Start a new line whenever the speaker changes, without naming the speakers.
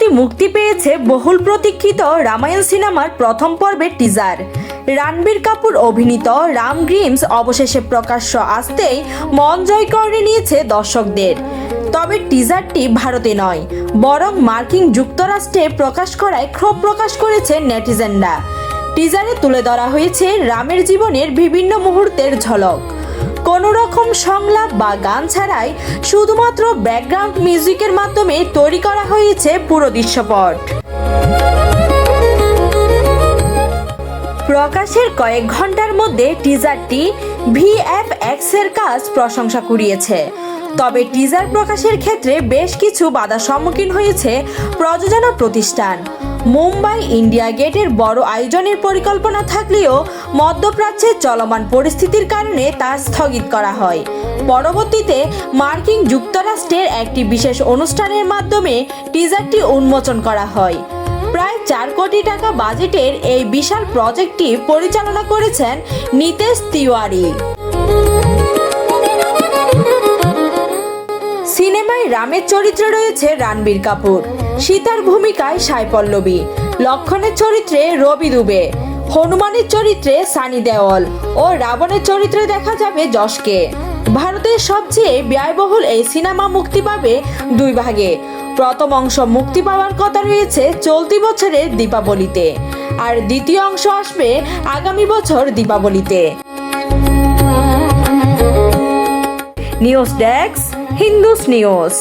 সম্প্রতি মুক্তি পেয়েছে বহুল প্রতীক্ষিত রামায়ণ সিনেমার প্রথম পর্বের টিজার। রণবীর কাপুর অভিনীত রাম গ্রিমস অবশেষে প্রকাশ্য আসতেই মন জয় করে নিয়েছে দর্শকদের। তবে টিজারটি ভারতে নয়, বরং মার্কিন যুক্তরাষ্ট্রে প্রকাশ করায় ক্ষোভ প্রকাশ করেছে নেটিজেনরা। টিজারে তুলে ধরা হয়েছে রামের জীবনের বিভিন্ন মুহূর্তের ঝলক। কোনো রকম সংলাপ বা গান ছাড়াই শুধুমাত্র ব্যাকগ্রাউন্ড মিউজিকের মাধ্যমে তৈরি করা হয়েছে পুরো দৃশ্যপট। প্রকাশের কয়েক ঘন্টার মধ্যে টিজারটি ভিএফএক্স এর কাজ প্রশংসা কুড়িয়েছে। তবে টিজার প্রকাশের ক্ষেত্রে বেশ কিছু বাধার সম্মুখীন হয়েছে প্রযোজনা প্রতিষ্ঠান। মুম্বাই ইন্ডিয়া গেটের বড় আয়োজনের পরিকল্পনা থাকলেও মধ্যপ্রাচ্যের চলমান পরিস্থিতির কারণে তা স্থগিত করা হয়। পরবর্তীতে মার্কিন যুক্তরাষ্ট্রের একটি বিশেষ অনুষ্ঠানের মাধ্যমে টিজারটি উন্মোচন করা হয়। প্রায় 4 কোটি টাকা বাজেটের এই বিশাল প্রজেক্টটি পরিচালনা করেছেন নিতেশ তিওয়ারি। সিনেমায় রামের চরিত্রে রয়েছে রণবীর কাপুর, সীতার ভূমিকায় সাই পল্লবী, লক্ষণের চরিত্রে রবি দুবে, হনুমানের চরিত্রে সানি দেওল ও রাবণের চরিত্রে দেখা যাবে যশকে। ভারতের সবচেয়ে ব্যয়বহুল এই সিনেমা মুক্তি পাবে 2 ভাগে। প্রথম অংশ মুক্তি পাওয়ার কথা রয়েছে চলতি বছরের দীপাবলিতে, আর দ্বিতীয় অংশ আসবে আগামী বছর দীপাবলিতে। News desk, Hindus news.